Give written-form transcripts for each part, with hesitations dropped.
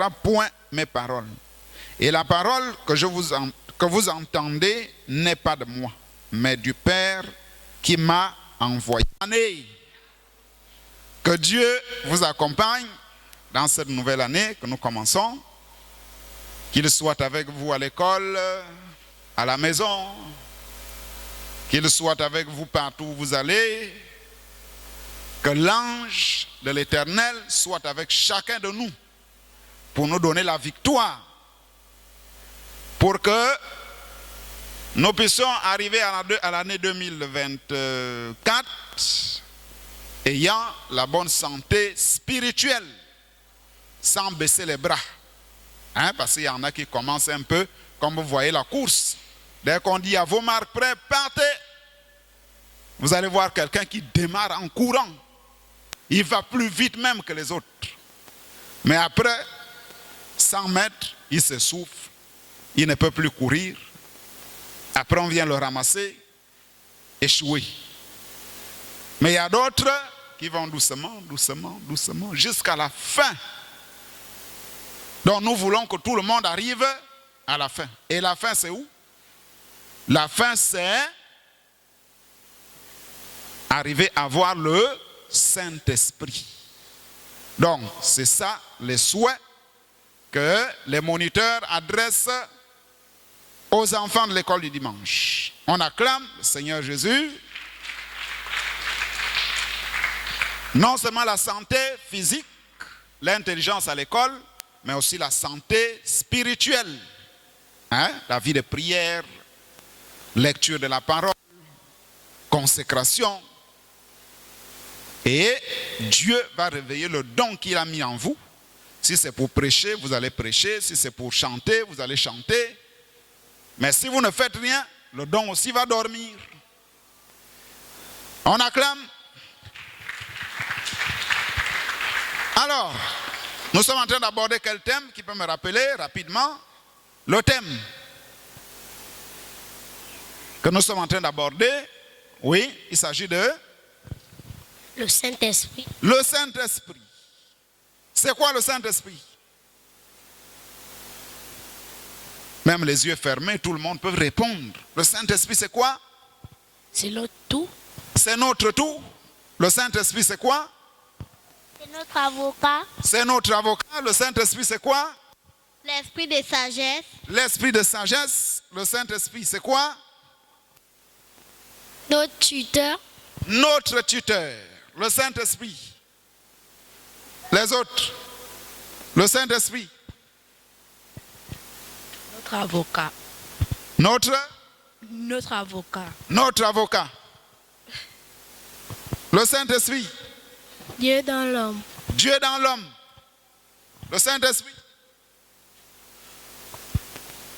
n'entendra point mes paroles. Et la parole que vous entendez n'est pas de moi, mais du Père qui m'a envoyé. Que Dieu vous accompagne dans cette nouvelle année que nous commençons. Qu'il soit avec vous à l'école, à la maison, qu'il soit avec vous partout où vous allez. Que l'ange de l'Éternel soit avec chacun de nous pour nous donner la victoire. Pour que nous puissions arriver à l'année 2024 ayant la bonne santé spirituelle, sans baisser les bras. Parce qu'il y en a qui commencent un peu, comme vous voyez la course. Dès qu'on dit à vos marques prêts, partez. Vous allez voir quelqu'un qui démarre en courant. Il va plus vite même que les autres. Mais après 100 mètres, il s'essouffle. Il ne peut plus courir. Après, on vient le ramasser, échouer. Mais il y a d'autres qui vont doucement, doucement, doucement, jusqu'à la fin. Donc nous voulons que tout le monde arrive à la fin. Et la fin, c'est où? La fin, c'est arriver à voir le Saint-Esprit. Donc, c'est ça les souhaits que les moniteurs adressent aux enfants de l'école du dimanche. On acclame le Seigneur Jésus. Non seulement la santé physique, l'intelligence à l'école, mais aussi la santé spirituelle. La vie de prière, lecture de la parole, consécration. Et Dieu va réveiller le don qu'il a mis en vous. Si c'est pour prêcher, vous allez prêcher. Si c'est pour chanter, vous allez chanter. Mais si vous ne faites rien, le don aussi va dormir. On acclame. Alors, nous sommes en train d'aborder quel thème qui peut me rappeler rapidement? Le thème que nous sommes en train d'aborder, oui, il s'agit de... Le Saint-Esprit. Le Saint-Esprit. C'est quoi le Saint-Esprit? Même les yeux fermés, tout le monde peut répondre. Le Saint-Esprit, c'est quoi? C'est notre tout. C'est notre tout. Le Saint-Esprit, c'est quoi? C'est notre avocat. C'est notre avocat. Le Saint-Esprit, c'est quoi? L'esprit de sagesse. L'esprit de sagesse. Le Saint-Esprit, c'est quoi? Notre tuteur. Notre tuteur. Le Saint-Esprit. Les autres. Le Saint-Esprit. Notre avocat. Notre avocat. Notre avocat. Le Saint-Esprit. Dieu dans l'homme. Dieu dans l'homme. Le Saint-Esprit.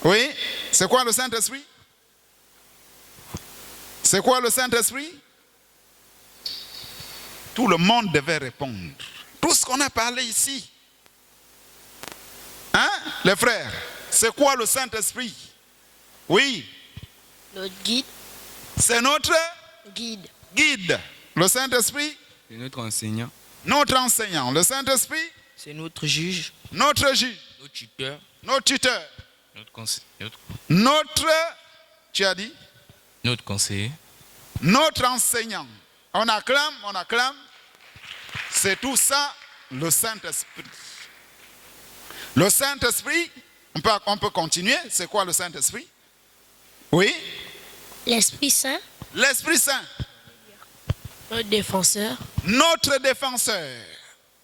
Oui. C'est quoi le Saint-Esprit? C'est quoi le Saint-Esprit? Tout le monde devait répondre. Tout ce qu'on a parlé ici. Les frères? C'est quoi le Saint-Esprit? Oui. Notre guide. C'est notre guide. Guide. Le Saint-Esprit? C'est notre enseignant. Notre enseignant. Le Saint-Esprit? C'est notre juge. Notre juge. Notre tuteur. Notre tuteur. Notre conseiller. Tu as dit? Notre conseiller. Notre enseignant. On acclame, on acclame. C'est tout ça, le Saint-Esprit. Le Saint-Esprit, on peut continuer. C'est quoi le Saint-Esprit? Oui? L'Esprit Saint. L'Esprit Saint. Notre défenseur. Notre défenseur.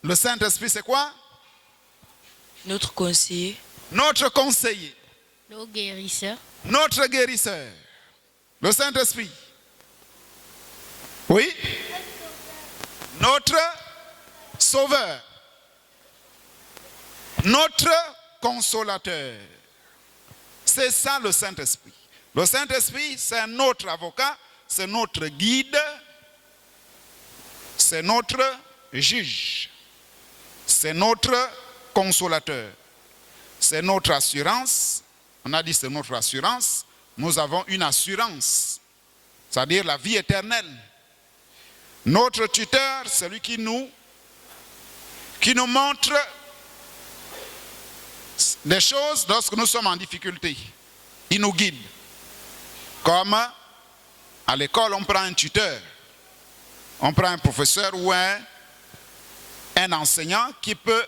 Le Saint-Esprit, c'est quoi? Notre conseiller. Notre conseiller. Notre guérisseur. Notre guérisseur. Le Saint-Esprit. Oui? Notre sauveur. Notre consolateur. C'est ça le Saint-Esprit. Le Saint-Esprit, c'est notre avocat, c'est notre guide, c'est notre juge, c'est notre consolateur, c'est notre assurance. On a dit c'est notre assurance. Nous avons une assurance, c'est-à-dire la vie éternelle. Notre tuteur, celui qui nous montre des choses lorsque nous sommes en difficulté. Il nous guide. Comme à l'école, on prend un tuteur, on prend un professeur ou un enseignant qui peut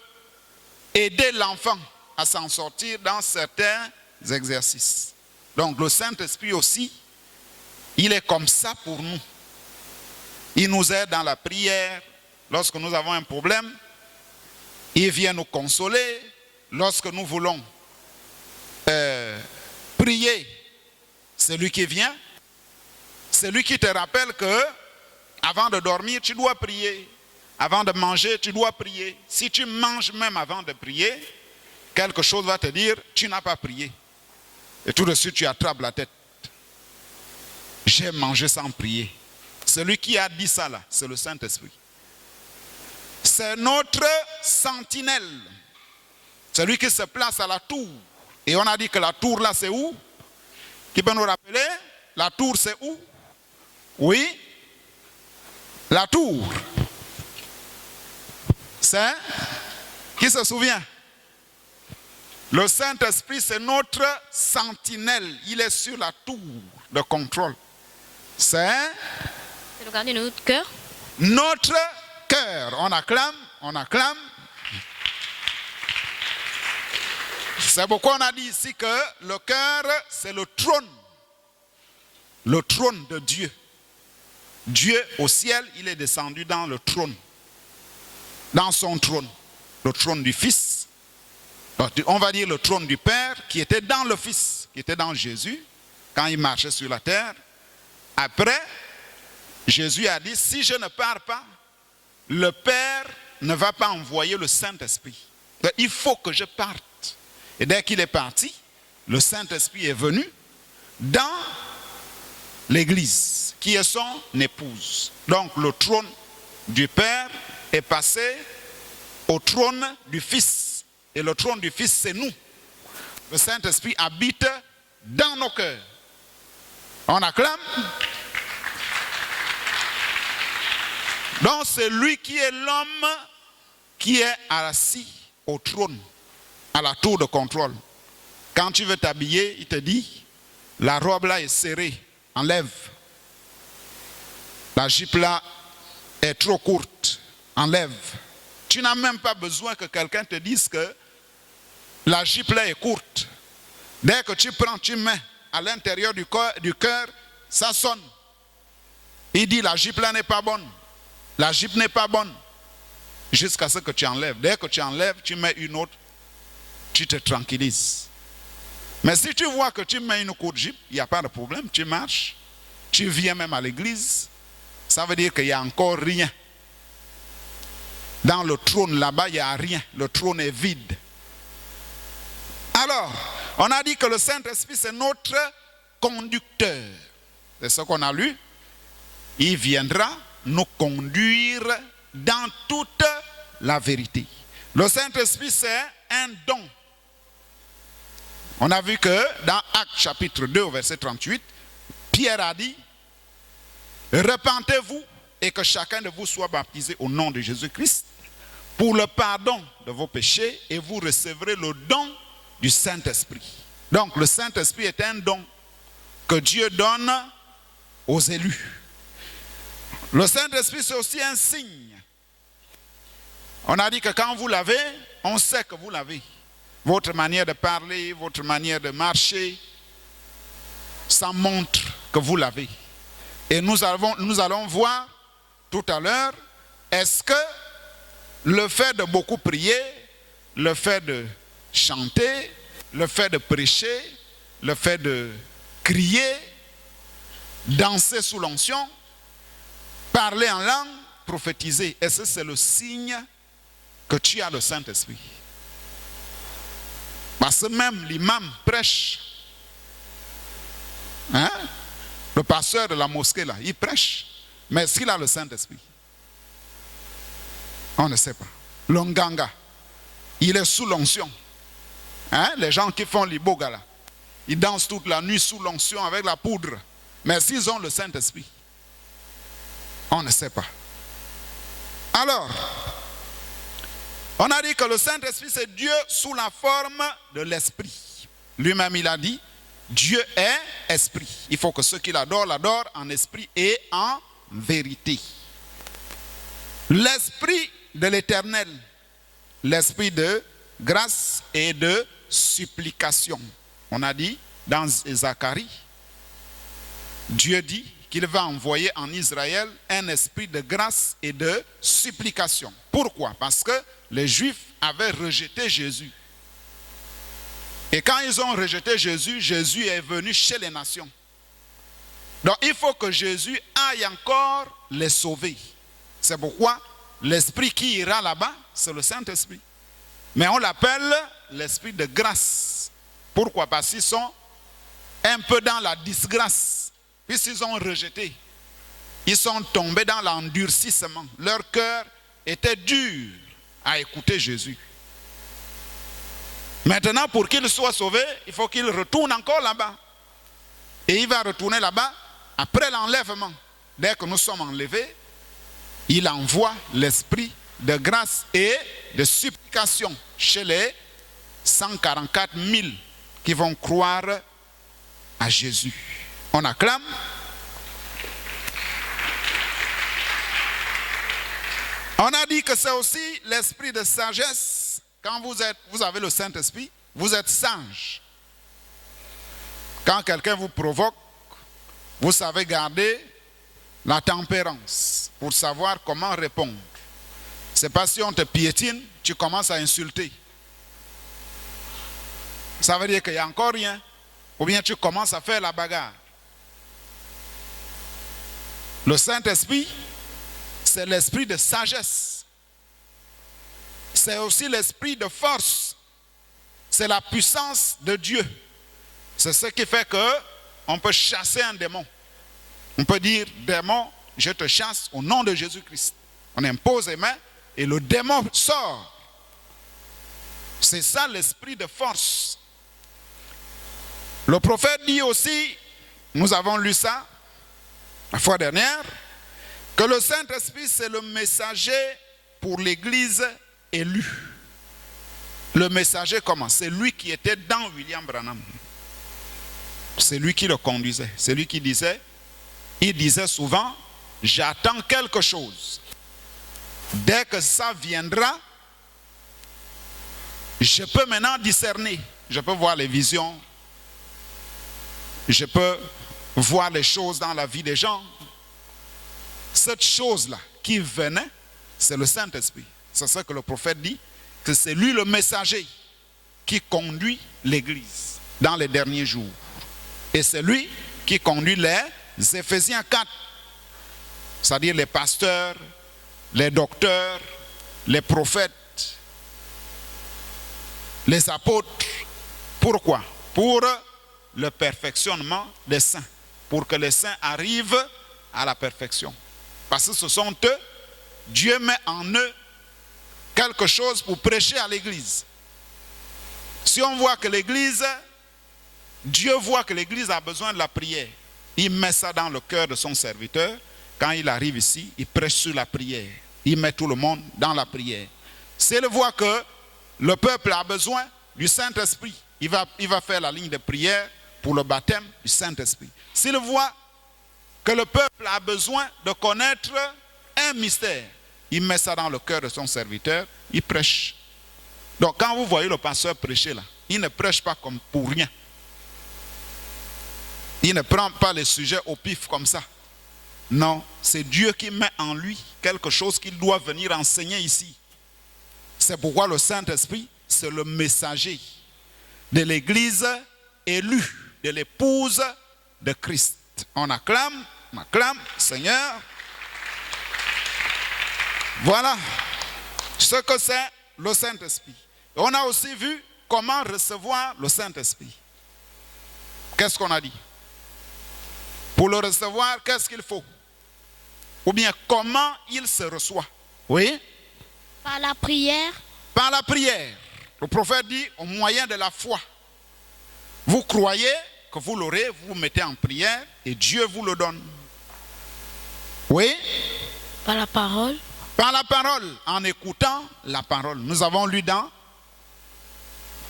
aider l'enfant à s'en sortir dans certains exercices. Donc le Saint-Esprit aussi, il est comme ça pour nous. Il nous aide dans la prière lorsque nous avons un problème. Il vient nous consoler lorsque nous voulons prier. C'est lui qui vient. C'est lui qui te rappelle que avant de dormir, tu dois prier. Avant de manger, tu dois prier. Si tu manges même avant de prier, quelque chose va te dire, tu n'as pas prié. Et tout de suite, tu attrapes la tête. J'ai mangé sans prier. Celui qui a dit ça là, c'est le Saint-Esprit. C'est notre sentinelle. Celui qui se place à la tour. Et on a dit que la tour là, c'est où? Qui peut nous rappeler? La tour, c'est où? Oui? La tour. C'est? Qui se souvient? Le Saint-Esprit, c'est notre sentinelle. Il est sur la tour de contrôle. C'est le gardien de notre cœur. Notre cœur. On acclame, on acclame. C'est pourquoi on a dit ici que le cœur, c'est le trône. Le trône de Dieu. Dieu au ciel, il est descendu dans le trône. Dans son trône. Le trône du Fils. On va dire le trône du Père qui était dans le Fils, qui était dans Jésus, quand il marchait sur la terre. Après, Jésus a dit, si je ne pars pas, le Père ne va pas envoyer le Saint-Esprit. Il faut que je parte. Et dès qu'il est parti, le Saint-Esprit est venu dans l'Église, qui est son épouse. Donc le trône du Père est passé au trône du Fils. Et le trône du Fils, c'est nous. Le Saint-Esprit habite dans nos cœurs. On acclame. Donc c'est lui qui est l'homme qui est assis au trône, à la tour de contrôle. Quand tu veux t'habiller, il te dit, la robe là est serrée, enlève. La jupe là est trop courte, enlève. Tu n'as même pas besoin que quelqu'un te dise que la jupe là est courte. Dès que tu prends, tu mets à l'intérieur du cœur, ça sonne. Il dit la jupe là n'est pas bonne. La jupe n'est pas bonne. Jusqu'à ce que tu enlèves. Dès que tu enlèves, tu mets une autre, tu te tranquillises. Mais si tu vois que tu mets une courte jupe, il n'y a pas de problème, tu marches, tu viens même à l'église, ça veut dire qu'il n'y a encore rien. Dans le trône là-bas, il n'y a rien. Le trône est vide. Alors, on a dit que le Saint-Esprit, c'est notre conducteur. C'est ce qu'on a lu. Il viendra nous conduire dans toute la vérité. Le Saint-Esprit, c'est un don. On a vu que dans Actes chapitre 2, verset 38, Pierre a dit, repentez-vous et que chacun de vous soit baptisé au nom de Jésus-Christ pour le pardon de vos péchés et vous recevrez le don du Saint-Esprit. Donc le Saint-Esprit est un don que Dieu donne aux élus. Le Saint-Esprit, c'est aussi un signe. On a dit que quand vous l'avez, on sait que vous l'avez. Votre manière de parler, votre manière de marcher, ça montre que vous l'avez. Et nous allons voir tout à l'heure, est-ce que le fait de beaucoup prier, le fait de chanter, le fait de prêcher, le fait de crier, danser sous l'onction, parler en langue, prophétiser, est-ce que c'est le signe que tu as le Saint-Esprit? Parce que même l'imam prêche. Hein? Le pasteur de la mosquée là, il prêche. Mais est-ce qu'il a le Saint-Esprit? On ne sait pas. Le nganga, il est sous l'onction. Hein? Les gens qui font l'iboga là, ils dansent toute la nuit sous l'onction avec la poudre. Mais s'ils ont le Saint-Esprit, on ne sait pas. Alors, On a dit que le Saint-Esprit, c'est Dieu sous la forme de l'Esprit. Lui-même, il a dit, Dieu est Esprit. Il faut que ceux qui l'adorent, l'adorent en esprit et en vérité. L'Esprit de l'Éternel, l'Esprit de grâce et de supplication. On a dit dans Zacharie, Dieu dit qu'il va envoyer en Israël un esprit de grâce et de supplication. Pourquoi? Parce que les Juifs avaient rejeté Jésus. Et quand ils ont rejeté Jésus, Jésus est venu chez les nations. Donc il faut que Jésus aille encore les sauver. C'est pourquoi l'esprit qui ira là-bas, c'est le Saint-Esprit. Mais on l'appelle l'esprit de grâce. Pourquoi? Parce qu'ils sont un peu dans la disgrâce. Puisqu'ils ont rejeté. Ils sont tombés dans l'endurcissement. Leur cœur était dur à écouter Jésus. Maintenant, pour qu'il soit sauvé, il faut qu'il retourne encore là-bas. Et il va retourner là-bas après l'enlèvement. Dès que nous sommes enlevés, il envoie l'esprit de grâce et de supplication chez les 144 000 qui vont croire à Jésus. On acclame. On a dit que c'est aussi l'esprit de sagesse. Quand vous avez le Saint-Esprit, vous êtes sage. Quand quelqu'un vous provoque, vous savez garder la tempérance pour savoir comment répondre. C'est pas si on te piétine, tu commences à insulter. Ça veut dire qu'il n'y a encore rien. Ou bien tu commences à faire la bagarre. Le Saint-Esprit, c'est l'esprit de sagesse. C'est aussi l'esprit de force. C'est la puissance de Dieu. C'est ce qui fait qu'on peut chasser un démon. On peut dire, démon, je te chasse au nom de Jésus-Christ. On impose les mains et le démon sort. C'est ça l'esprit de force. Le prophète dit aussi, nous avons lu ça la fois dernière, que le Saint-Esprit c'est le messager pour l'Église élue. Le messager comment? C'est lui qui était dans William Branham. C'est lui qui le conduisait. C'est lui qui disait, il disait souvent, j'attends quelque chose. Dès que ça viendra, je peux maintenant discerner. Je peux voir les visions. Je peux voir les choses dans la vie des gens. Cette chose-là qui venait, c'est le Saint-Esprit. C'est ça que le prophète dit, que c'est lui le messager qui conduit l'Église dans les derniers jours. Et c'est lui qui conduit les Éphésiens 4, c'est-à-dire les pasteurs, les docteurs, les prophètes, les apôtres. Pourquoi? Pour le perfectionnement des saints, pour que les saints arrivent à la perfection. Parce que ce sont eux, Dieu met en eux quelque chose pour prêcher à l'Église. Si on voit que l'Église, Dieu voit que l'Église a besoin de la prière, il met ça dans le cœur de son serviteur. Quand il arrive ici, il prêche sur la prière. Il met tout le monde dans la prière. S'il voit que le peuple a besoin du Saint-Esprit, il va faire la ligne de prière pour le baptême du Saint-Esprit. S'il voit que le peuple a besoin de connaître un mystère, il met ça dans le cœur de son serviteur, il prêche. Donc quand vous voyez le pasteur prêcher là, il ne prêche pas comme pour rien. Il ne prend pas les sujets au pif comme ça. Non, c'est Dieu qui met en lui quelque chose qu'il doit venir enseigner ici. C'est pourquoi le Saint-Esprit, c'est le messager de l'Église élue, de l'épouse de Christ. On acclame, Seigneur. Voilà ce que c'est le Saint-Esprit. On a aussi vu comment recevoir le Saint-Esprit. Qu'est-ce qu'on a dit? Pour le recevoir, qu'est-ce qu'il faut? Ou bien comment il se reçoit? Oui? Par la prière. Par la prière. Le prophète dit au moyen de la foi. Vous croyez que vous l'aurez, vous vous mettez en prière et Dieu vous le donne. Oui? Par la parole. Par la parole, en écoutant la parole. Nous avons lu dans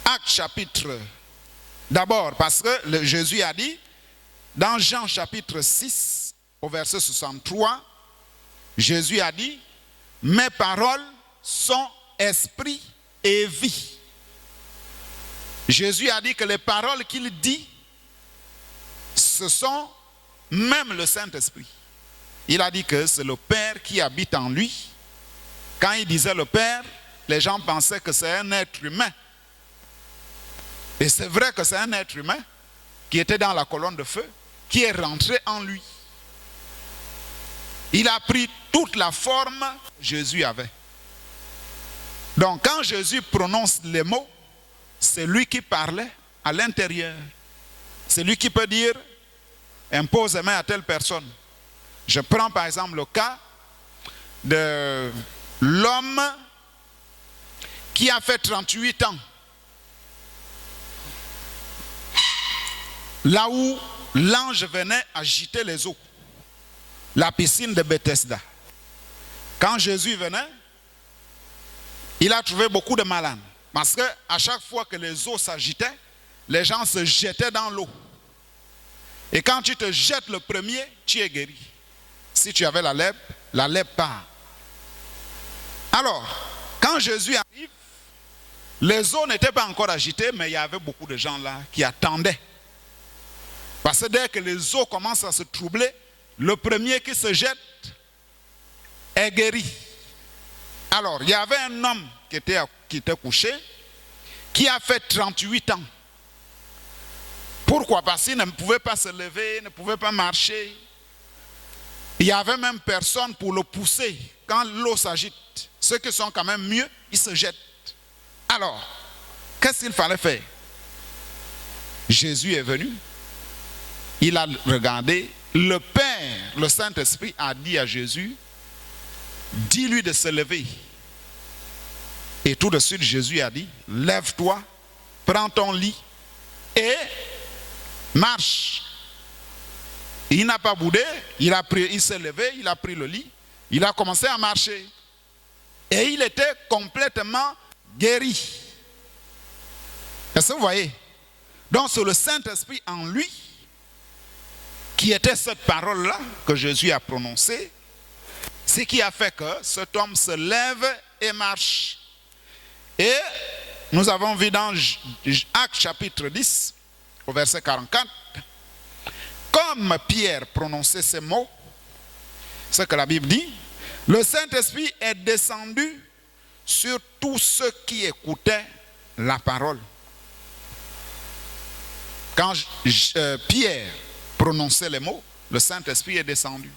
Actes chapitre, d'abord parce que Jésus a dit, dans Jean chapitre 6, au verset 63, Jésus a dit, mes paroles sont esprit et vie. Jésus a dit que les paroles qu'il dit, ce sont même le Saint-Esprit. Il a dit que c'est le Père qui habite en lui. Quand il disait le Père, les gens pensaient que c'est un être humain. Et c'est vrai que c'est un être humain qui était dans la colonne de feu, qui est rentré en lui. Il a pris toute la forme que Jésus avait. Donc quand Jésus prononce les mots, c'est lui qui parlait à l'intérieur. C'est lui qui peut dire, impose les mains à telle personne. Je prends par exemple le cas de l'homme qui a fait 38 ans. Là où l'ange venait agiter les eaux. La piscine de Bethesda. Quand Jésus venait, il a trouvé beaucoup de malades. Parce qu'à chaque fois que les eaux s'agitaient, les gens se jetaient dans l'eau. Et quand tu te jettes le premier, tu es guéri. Si tu avais la lèpre part. Alors, quand Jésus arrive, les eaux n'étaient pas encore agitées, mais il y avait beaucoup de gens là qui attendaient. Parce que dès que les eaux commencent à se troubler, le premier qui se jette est guéri. Alors, il y avait un homme qui était couché, qui a fait 38 ans. Pourquoi? Parce qu'il ne pouvait pas se lever, ne pouvait pas marcher. Il n'y avait même personne pour le pousser. Quand l'eau s'agite, ceux qui sont quand même mieux, ils se jettent. Alors, qu'est-ce qu'il fallait faire? Jésus est venu. Il a regardé. Le Père, le Saint-Esprit a dit à Jésus, dis-lui de se lever. Et tout de suite, Jésus a dit, lève-toi, prends ton lit et marche. Il n'a pas boudé, il s'est levé, il a pris le lit, il a commencé à marcher. Et il était complètement guéri. Est-ce que vous voyez? Donc c'est le Saint-Esprit en lui, qui était cette parole-là que Jésus a prononcée, ce qui a fait que cet homme se lève et marche. Et nous avons vu dans Actes chapitre 10, au verset 44, comme Pierre prononçait ces mots, ce que la Bible dit, le Saint-Esprit est descendu sur tous ceux qui écoutaient la parole. Quand Pierre prononçait les mots, le Saint-Esprit est descendu.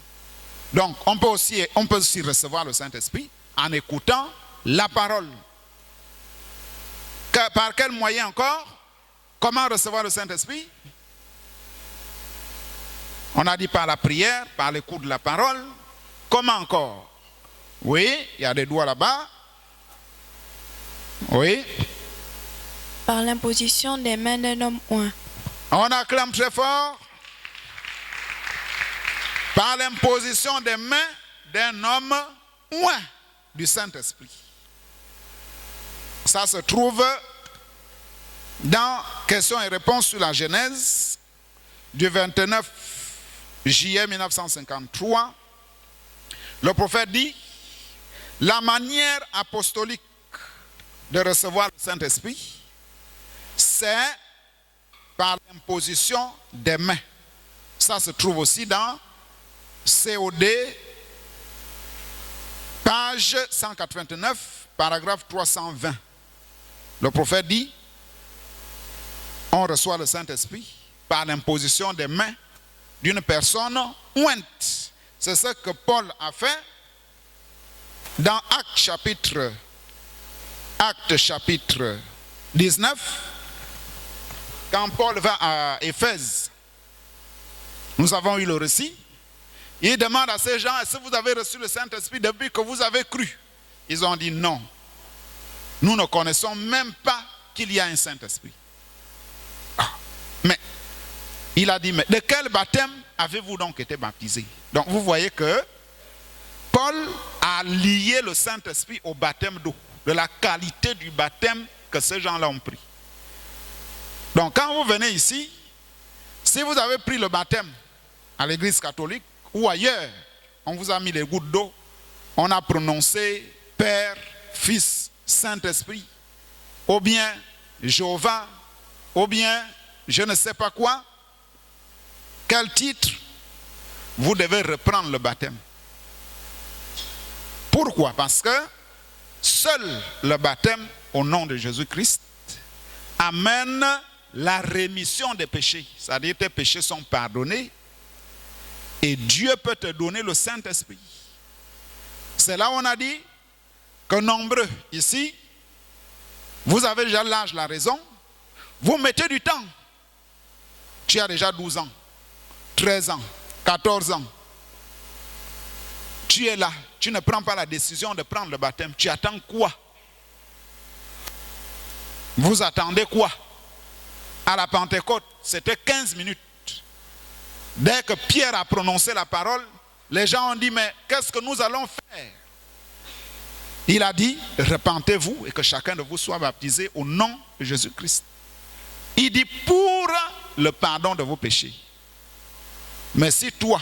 Donc, on peut aussi recevoir le Saint-Esprit en écoutant la parole. Par quel moyen encore? Comment recevoir le Saint-Esprit? On a dit par la prière, par l'écoute de la parole. Comment encore? Oui, il y a des doigts là-bas. Oui. Par l'imposition des mains d'un homme oint. On acclame très fort. Par l'imposition des mains d'un homme oint du Saint-Esprit. Ça se trouve dans questions et réponses sur la Genèse du 29 juillet 1953. Le prophète dit, la manière apostolique de recevoir le Saint-Esprit, c'est par l'imposition des mains. Ça se trouve aussi dans COD, page 189, paragraphe 320. Le prophète dit, on reçoit le Saint-Esprit par l'imposition des mains d'une personne ointe. C'est ce que Paul a fait dans Actes chapitre 19. Quand Paul va à Éphèse, nous avons eu le récit. Il demande à ces gens, est-ce que vous avez reçu le Saint-Esprit depuis que vous avez cru? Ils ont dit non. Nous ne connaissons même pas qu'il y a un Saint-Esprit. Mais il a dit, mais de quel baptême avez-vous donc été baptisé? Donc vous voyez que Paul a lié le Saint-Esprit au baptême d'eau, de la qualité du baptême que ces gens-là ont pris. Donc quand vous venez ici, si vous avez pris le baptême à l'église catholique ou ailleurs, on vous a mis les gouttes d'eau, on a prononcé Père, Fils, Saint-Esprit, ou bien Jéhovah, ou bien je ne sais pas quoi, quel titre, vous devez reprendre le baptême. Pourquoi? Parce que seul le baptême au nom de Jésus-Christ amène la rémission des péchés. C'est-à-dire que tes péchés sont pardonnés et Dieu peut te donner le Saint-Esprit. C'est là où on a dit que nombreux ici, vous avez déjà l'âge, la raison, vous mettez du temps. Tu as déjà 12 ans, 13 ans, 14 ans. Tu es là, tu ne prends pas la décision de prendre le baptême. Tu attends quoi? Vous attendez quoi? À la Pentecôte, c'était 15 minutes. Dès que Pierre a prononcé la parole, les gens ont dit, mais qu'est-ce que nous allons faire? Il a dit, repentez-vous et que chacun de vous soit baptisé au nom de Jésus-Christ. Il dit, pour le pardon de vos péchés. Mais si toi,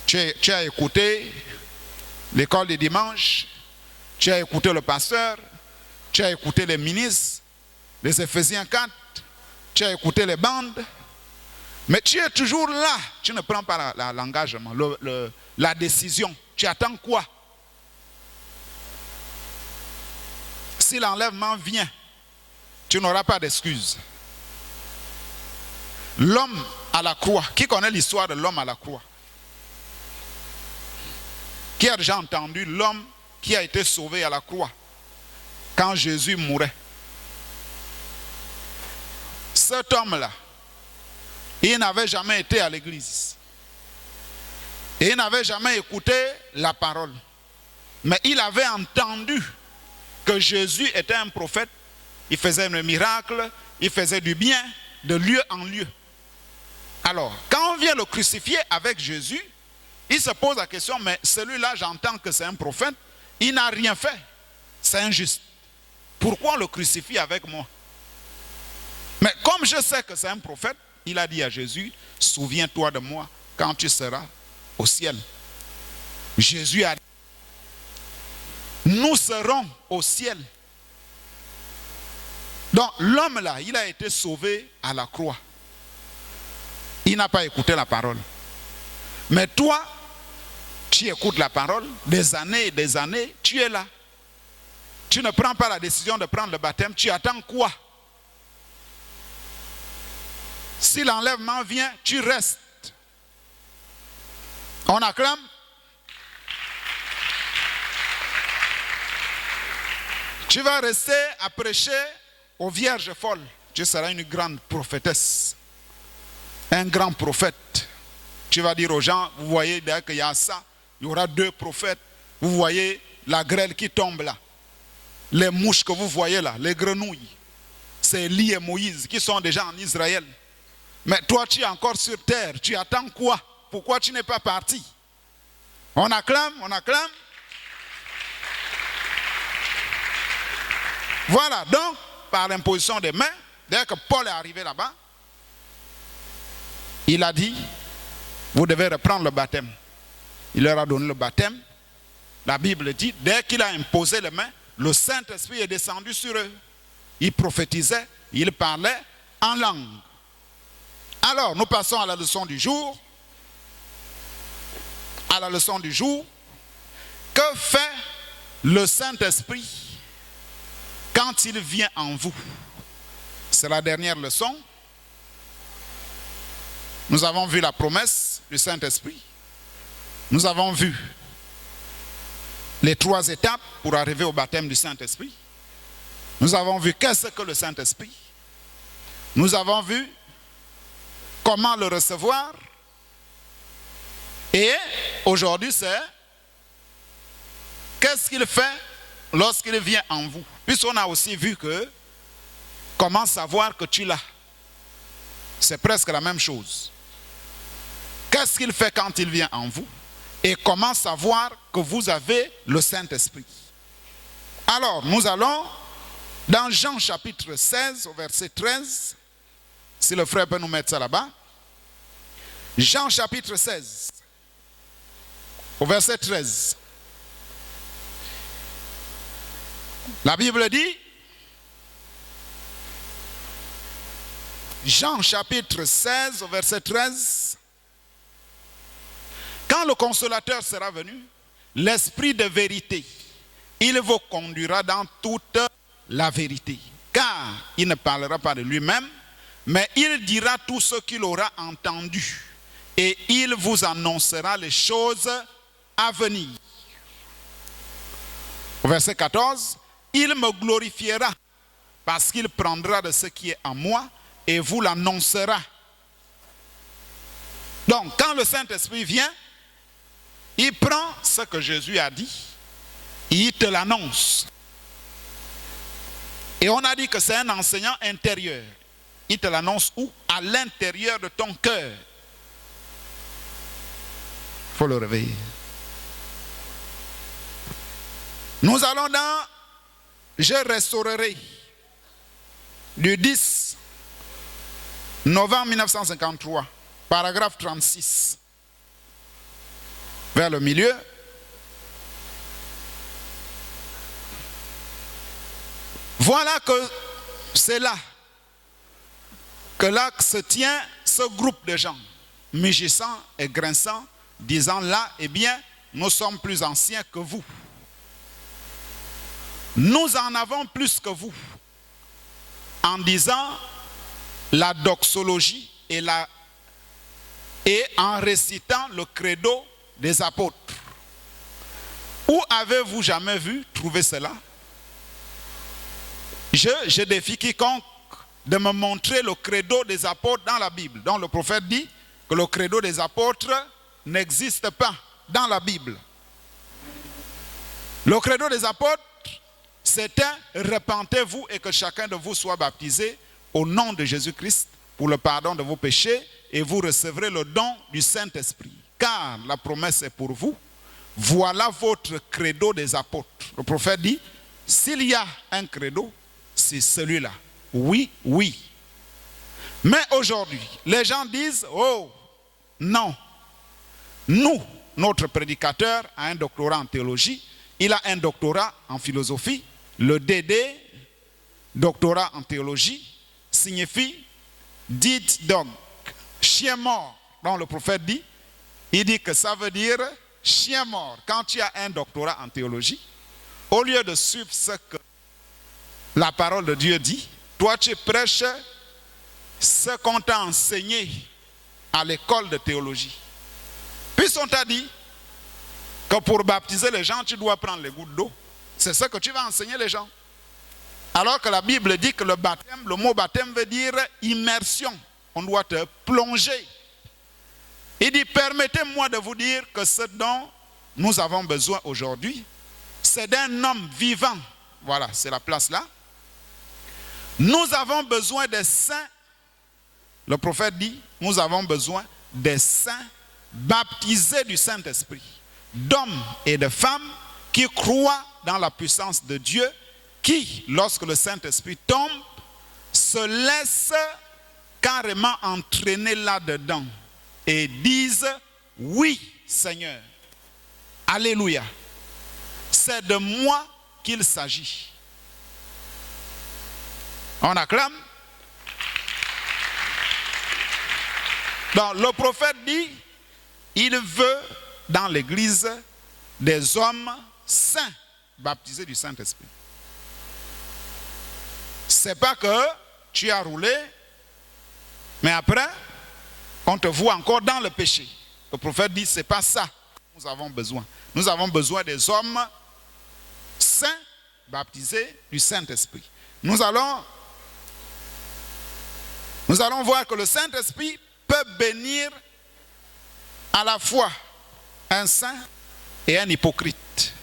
tu as écouté l'école du dimanche, tu as écouté le pasteur, tu as écouté les ministres, les Éphésiens 4, tu as écouté les bandes, mais tu es toujours là, tu ne prends pas l'engagement, la décision. Tu attends quoi? Si l'enlèvement vient, tu n'auras pas d'excuse. L'homme à la croix, qui connaît l'histoire de l'homme à la croix? Qui a déjà entendu l'homme qui a été sauvé à la croix quand Jésus mourait? Cet homme-là, il n'avait jamais été à l'église. Et il n'avait jamais écouté la parole. Mais il avait entendu que Jésus était un prophète. Il faisait un miracle, il faisait du bien de lieu en lieu. Alors, quand on vient le crucifier avec Jésus, il se pose la question, mais celui-là, j'entends que c'est un prophète, il n'a rien fait. C'est injuste. Pourquoi on le crucifie avec moi? Mais comme je sais que c'est un prophète, il a dit à Jésus, souviens-toi de moi quand tu seras au ciel. Jésus a dit, nous serons au ciel. Donc l'homme là, il a été sauvé à la croix. Il n'a pas écouté la parole. Mais toi, tu écoutes la parole, des années et des années, tu es là. Tu ne prends pas la décision de prendre le baptême, tu attends quoi? Si l'enlèvement vient, tu restes. On acclame. Tu vas rester à prêcher aux vierges folles. Tu seras une grande prophétesse. Un grand prophète. Tu vas dire aux gens, vous voyez, dès qu'il y a ça, il y aura 2 prophètes. Vous voyez la grêle qui tombe là. Les mouches que vous voyez là, les grenouilles. C'est Élie et Moïse qui sont déjà en Israël. Mais toi, tu es encore sur terre. Tu attends quoi? Pourquoi tu n'es pas parti? On acclame, on acclame. Voilà, donc, par l'imposition des mains, dès que Paul est arrivé là-bas, il a dit, vous devez reprendre le baptême. Il leur a donné le baptême. La Bible dit, dès qu'il a imposé les mains, le Saint-Esprit est descendu sur eux. Il prophétisait, il parlait en langue. Alors, nous passons à la leçon du jour. À la leçon du jour. Que fait le Saint-Esprit quand il vient en vous? C'est la dernière leçon. Nous avons vu la promesse du Saint-Esprit. Nous avons vu les 3 étapes pour arriver au baptême du Saint-Esprit. Nous avons vu qu'est-ce que le Saint-Esprit. Nous avons vu comment le recevoir. Et aujourd'hui, c'est qu'est-ce qu'il fait lorsqu'il vient en vous. Puisqu'on a aussi vu que comment savoir que tu l'as. C'est presque la même chose. Qu'est-ce qu'il fait quand il vient en vous? Et comment savoir que vous avez le Saint-Esprit? Alors, nous allons dans Jean chapitre 16, au verset 13. Si le frère peut nous mettre ça là-bas. Jean chapitre 16, au verset 13. La Bible dit, Jean chapitre 16, au verset 13, quand le consolateur sera venu, l'Esprit de vérité, il vous conduira dans toute la vérité. Car il ne parlera pas de lui-même, mais il dira tout ce qu'il aura entendu. Et il vous annoncera les choses à venir. Au verset 14, il me glorifiera parce qu'il prendra de ce qui est en moi et vous l'annoncera. Donc, quand le Saint-Esprit vient, il prend ce que Jésus a dit, il te l'annonce. Et on a dit que c'est un enseignant intérieur. Il te l'annonce où? À l'intérieur de ton cœur. Il faut le réveiller. Nous allons dans Je restaurerai du 10 novembre 1953, paragraphe 36, vers le milieu. Voilà que c'est là que se tient ce groupe de gens, mugissant et grinçant, disant là, eh bien, nous sommes plus anciens que vous. Nous en avons plus que vous. En disant la doxologie et en récitant le credo des apôtres. Où avez-vous jamais trouvé cela? Je défie quiconque de me montrer le credo des apôtres dans la Bible. Donc le prophète dit que le credo des apôtres n'existe pas dans la Bible. Le credo des apôtres, c'était « Repentez-vous et que chacun de vous soit baptisé au nom de Jésus-Christ pour le pardon de vos péchés et vous recevrez le don du Saint-Esprit. Car la promesse est pour vous. Voilà votre credo des apôtres. » Le prophète dit, s'il y a un credo, c'est celui-là. Oui, oui. Mais aujourd'hui, les gens disent, oh, non. Nous, notre prédicateur a un doctorat en théologie, il a un doctorat en philosophie. Le DD, doctorat en théologie, signifie dites donc, chien mort. Donc le prophète dit, il dit que ça veut dire chien mort. Quand tu as un doctorat en théologie, au lieu de suivre ce que la parole de Dieu dit, toi tu prêches ce qu'on t'a enseigné à l'école de théologie. Puisqu'on t'a dit que pour baptiser les gens, tu dois prendre les gouttes d'eau. C'est ce que tu vas enseigner les gens. Alors que la Bible dit que le baptême, le mot baptême veut dire immersion. On doit te plonger. Il dit, permettez-moi de vous dire que ce dont nous avons besoin aujourd'hui, c'est d'un homme vivant. Voilà, c'est la place là. Nous avons besoin des saints. Le prophète dit, nous avons besoin des saints baptisés du Saint-Esprit. D'hommes et de femmes qui croient dans la puissance de Dieu, qui, lorsque le Saint-Esprit tombe, se laissent carrément entraîner là-dedans et disent, oui Seigneur, alléluia, c'est de moi qu'il s'agit. On acclame. Donc le prophète dit, il veut dans l'église des hommes saints baptisés du Saint-Esprit. C'est pas que tu as roulé, mais après, on te voit encore dans le péché. Le prophète dit, c'est pas ça que nous avons besoin. Nous avons besoin des hommes saints baptisés du Saint-Esprit. Nous allons voir que le Saint-Esprit peut bénir à la fois un saint et un hypocrite.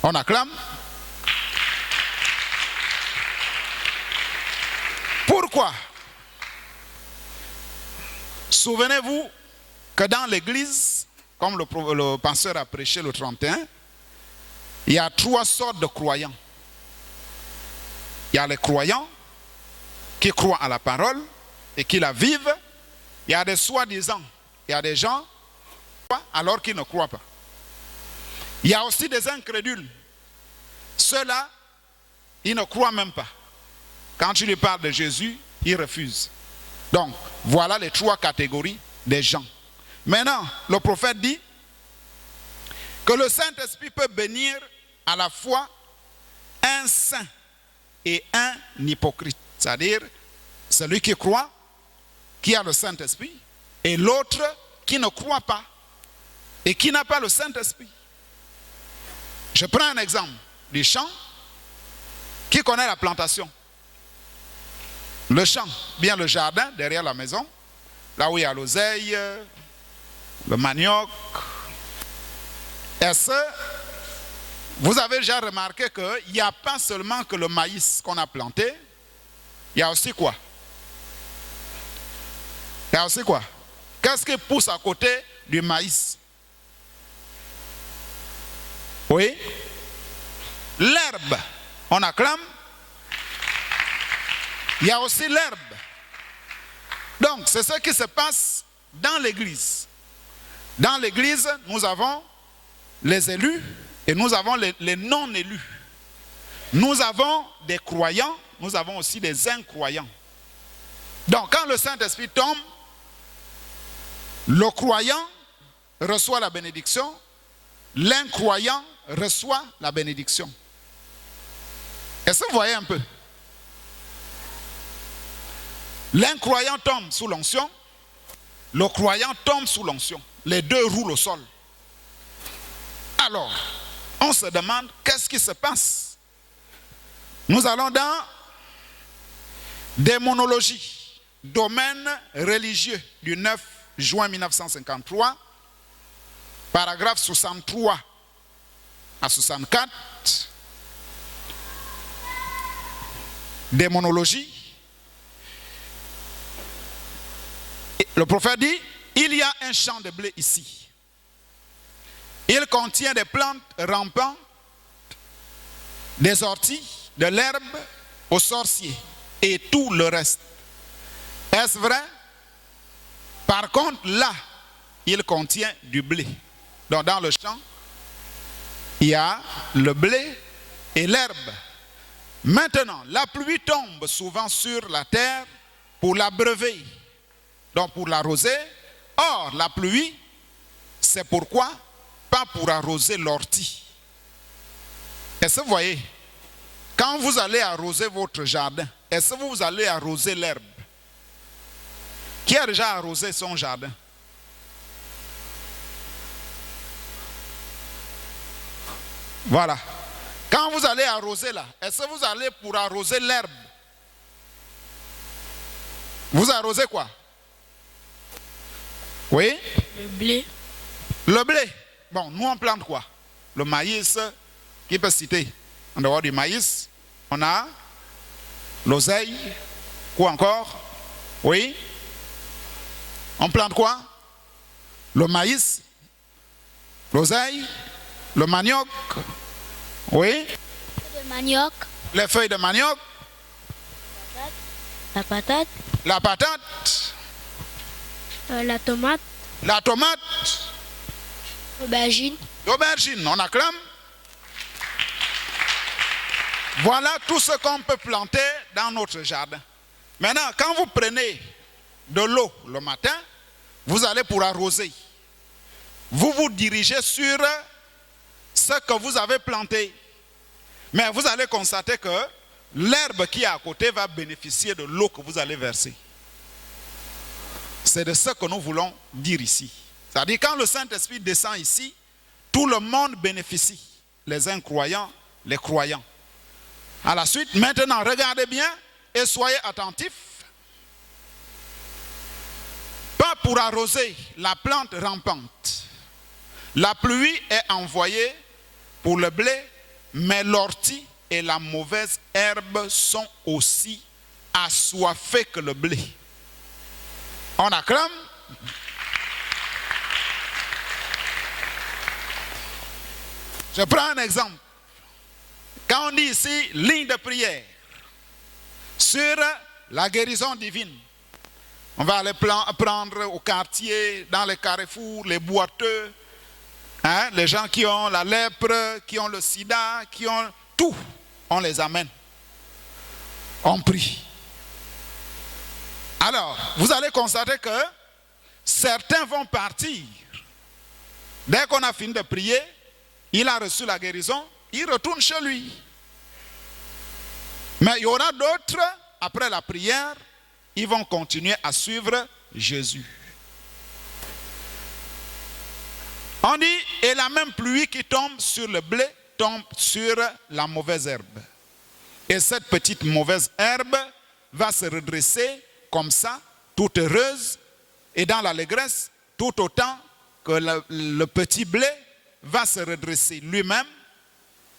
On acclame. Pourquoi? Souvenez-vous que dans l'église, comme le pasteur a prêché le 31, il y a 3 sortes de croyants. Il y a les croyants qui croient à la parole et qui la vivent. Il y a des soi-disant. Il y a des gens qui croient alors qu'ils ne croient pas. Il y a aussi des incrédules. Ceux-là, ils ne croient même pas. Quand tu lui parles de Jésus, ils refusent. Donc, voilà les 3 catégories des gens. Maintenant, le prophète dit que le Saint-Esprit peut bénir à la fois un saint et un hypocrite. C'est-à-dire, celui qui croit, qui a le Saint-Esprit, et l'autre qui ne croit pas et qui n'a pas le Saint-Esprit. Je prends un exemple du champ. Qui connaît la plantation? Le champ, bien le jardin derrière la maison, là où il y a l'oseille, le manioc. Est-ce que vous avez déjà remarqué qu'il n'y a pas seulement que le maïs qu'on a planté, il y a aussi quoi? Il y a aussi quoi? Qu'est-ce qui pousse à côté du maïs? Oui? L'herbe. On acclame. Il y a aussi l'herbe. Donc, c'est ce qui se passe dans l'église. Dans l'église, nous avons les élus et nous avons les non-élus. Nous avons des croyants, nous avons aussi des incroyants. Donc, quand le Saint-Esprit tombe, le croyant reçoit la bénédiction, l'incroyant reçoit la bénédiction. Est-ce que vous voyez un peu? L'incroyant tombe sous l'onction, le croyant tombe sous l'onction. Les deux roulent au sol. Alors, on se demande qu'est-ce qui se passe? Nous allons dans démonologie, domaine religieux du 9 juin 1953, paragraphe 63 à 64, démonologie. Le prophète dit, il y a un champ de blé ici. Il contient des plantes rampantes, des orties, de l'herbe aux sorciers et tout le reste. Est-ce vrai? Par contre, là, il contient du blé. Donc, dans le champ, il y a le blé et l'herbe. Maintenant, la pluie tombe souvent sur la terre pour l'abreuver, donc pour l'arroser. Or, la pluie, c'est pourquoi? Pas pour arroser l'ortie. Est-ce que vous voyez? Quand vous allez arroser votre jardin, est-ce que vous allez arroser l'herbe? Qui a déjà arrosé son jardin? Voilà. Quand vous allez arroser là, est-ce que vous allez pour arroser l'herbe? Vous arrosez quoi? Oui? Le blé. Le blé. Bon, nous on plante quoi? Le maïs, qui peut citer? En dehors du maïs, on a l'oseille. Quoi encore? Oui? On plante quoi? Le maïs, l'oseille, le manioc. Oui? Le manioc. Les feuilles de manioc. La patate. La patate. La tomate. La tomate. L'aubergine. L'aubergine, on acclame. Voilà tout ce qu'on peut planter dans notre jardin. Maintenant, quand vous prenez de l'eau le matin, vous allez pour arroser. Vous vous dirigez sur ce que vous avez planté. Mais vous allez constater que l'herbe qui est à côté va bénéficier de l'eau que vous allez verser. C'est de ce que nous voulons dire ici. C'est-à-dire quand le Saint-Esprit descend ici, tout le monde bénéficie. Les incroyants, les croyants. À la suite, maintenant, regardez bien et soyez attentifs. Pas pour arroser la plante rampante. La pluie est envoyée pour le blé, mais l'ortie et la mauvaise herbe sont aussi assoiffées que le blé. On acclame. Je prends un exemple. Quand on dit ici ligne de prière sur la guérison divine, on va aller prendre au quartier, dans les carrefours, les boiteux, hein, les gens qui ont la lèpre, qui ont le sida, qui ont tout, on les amène. On prie. Alors, vous allez constater que certains vont partir. Dès qu'on a fini de prier, il a reçu la guérison, il retourne chez lui. Mais il y aura d'autres, après la prière, ils vont continuer à suivre Jésus. On dit, et la même pluie qui tombe sur le blé tombe sur la mauvaise herbe. Et cette petite mauvaise herbe va se redresser comme ça, toute heureuse, et dans l'allégresse, tout autant que le petit blé va se redresser lui-même,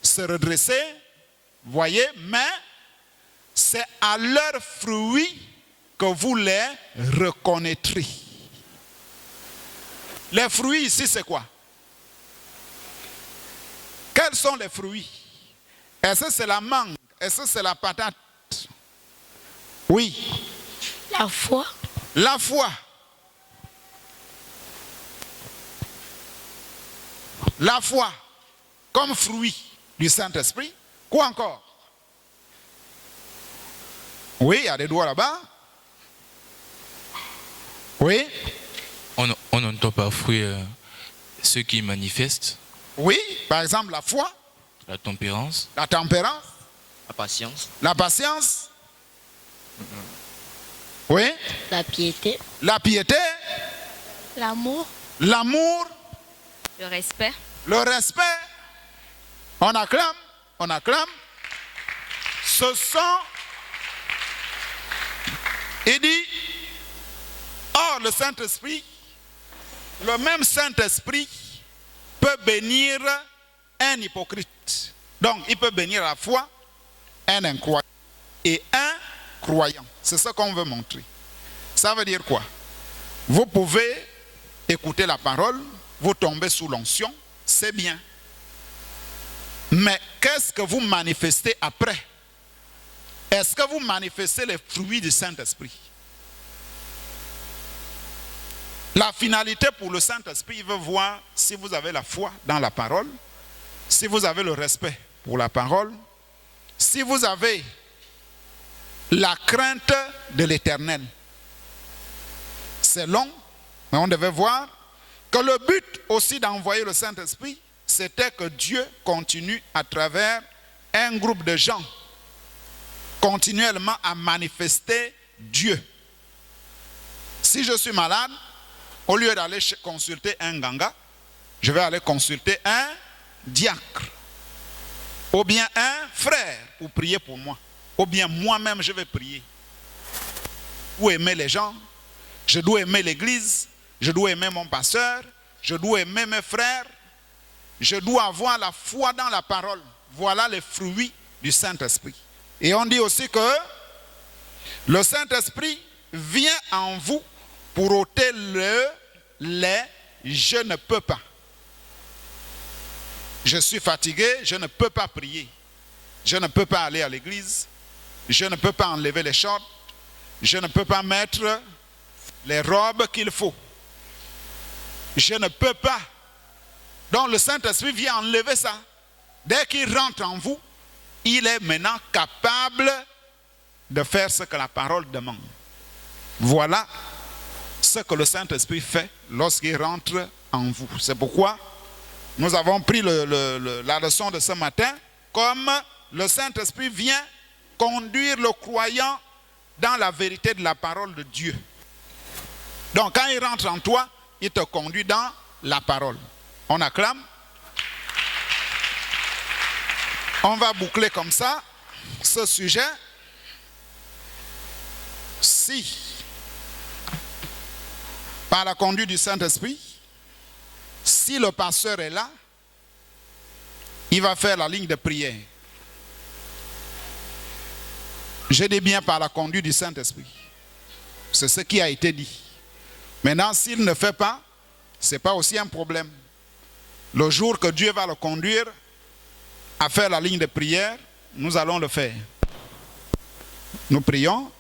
se redresser, voyez, mais c'est à leurs fruits que vous les reconnaîtrez. Les fruits ici, c'est quoi? Quels sont les fruits? Est-ce que c'est la mangue? Est-ce que c'est la patate? Oui. La foi. La foi. La foi comme fruit du Saint-Esprit. Quoi encore? Oui, il y a des doigts là-bas. Oui. On entend parfois ceux qui manifestent Oui, par exemple la foi, la tempérance, la tempérance, la patience, la patience. Oui, La piété. la piété, L'amour. l'amour, Le respect. le respect. On acclame, on acclame. Ce sont, il dit, or le Saint-Esprit, le même Saint-Esprit peut bénir un hypocrite. Donc, il peut bénir à la fois un incroyant et un croyant. C'est ce qu'on veut montrer. Ça veut dire quoi? Vous pouvez écouter la parole, vous tombez sous l'onction, c'est bien. Mais qu'est-ce que vous manifestez après? Est-ce que vous manifestez les fruits du Saint-Esprit? La finalité pour le Saint-Esprit, il veut voir si vous avez la foi dans la parole, si vous avez le respect pour la parole, si vous avez la crainte de l'Éternel. C'est long, mais on devait voir que le but aussi d'envoyer le Saint-Esprit, c'était que Dieu continue à travers un groupe de gens continuellement à manifester Dieu. Si je suis malade, au lieu d'aller consulter un ganga, je vais aller consulter un diacre. Ou bien un frère pour prier pour moi. Ou bien moi-même je vais prier. Ou aimer les gens. Je dois aimer l'église. Je dois aimer mon pasteur. Je dois aimer mes frères. Je dois avoir la foi dans la parole. Voilà les fruits du Saint-Esprit. Et on dit aussi que le Saint-Esprit vient en vous pour ôter les je ne peux pas. Je suis fatigué, je ne peux pas prier. Je ne peux pas aller à l'église. Je ne peux pas enlever les shorts. Je ne peux pas mettre les robes qu'il faut. Je ne peux pas. Donc le Saint-Esprit vient enlever ça. Dès qu'il rentre en vous, il est maintenant capable de faire ce que la parole demande. Voilà ce que le Saint-Esprit fait lorsqu'il rentre en vous. C'est pourquoi nous avons pris la leçon de ce matin comme le Saint-Esprit vient conduire le croyant dans la vérité de la parole de Dieu. Donc quand il rentre en toi, il te conduit dans la parole. On acclame. On va boucler comme ça ce sujet. Si, par la conduite du Saint-Esprit, si le pasteur est là, il va faire la ligne de prière. Je dis bien par la conduite du Saint-Esprit. C'est ce qui a été dit. Maintenant, s'il ne fait pas, ce n'est pas aussi un problème. Le jour que Dieu va le conduire, à faire la ligne de prière, nous allons le faire. Nous prions.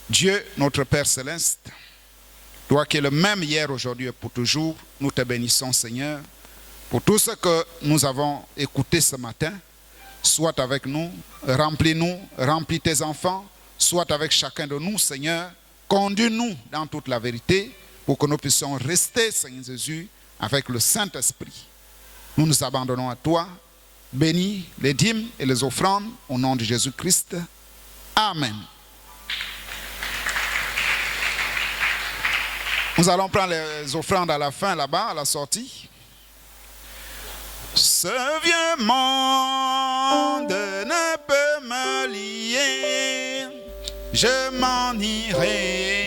Dieu, notre Père céleste, toi qui es le même hier, aujourd'hui et pour toujours, nous te bénissons, Seigneur, pour tout ce que nous avons écouté ce matin. Sois avec nous, remplis tes enfants, sois avec chacun de nous, Seigneur. Conduis-nous dans toute la vérité pour que nous puissions rester, Seigneur Jésus, avec le Saint-Esprit. Nous nous abandonnons à toi. Bénis les dîmes et les offrandes au nom de Jésus-Christ. Amen. Nous allons prendre les offrandes à la fin, là-bas, à la sortie. Ce vieux monde ne peut me lier, je m'en irai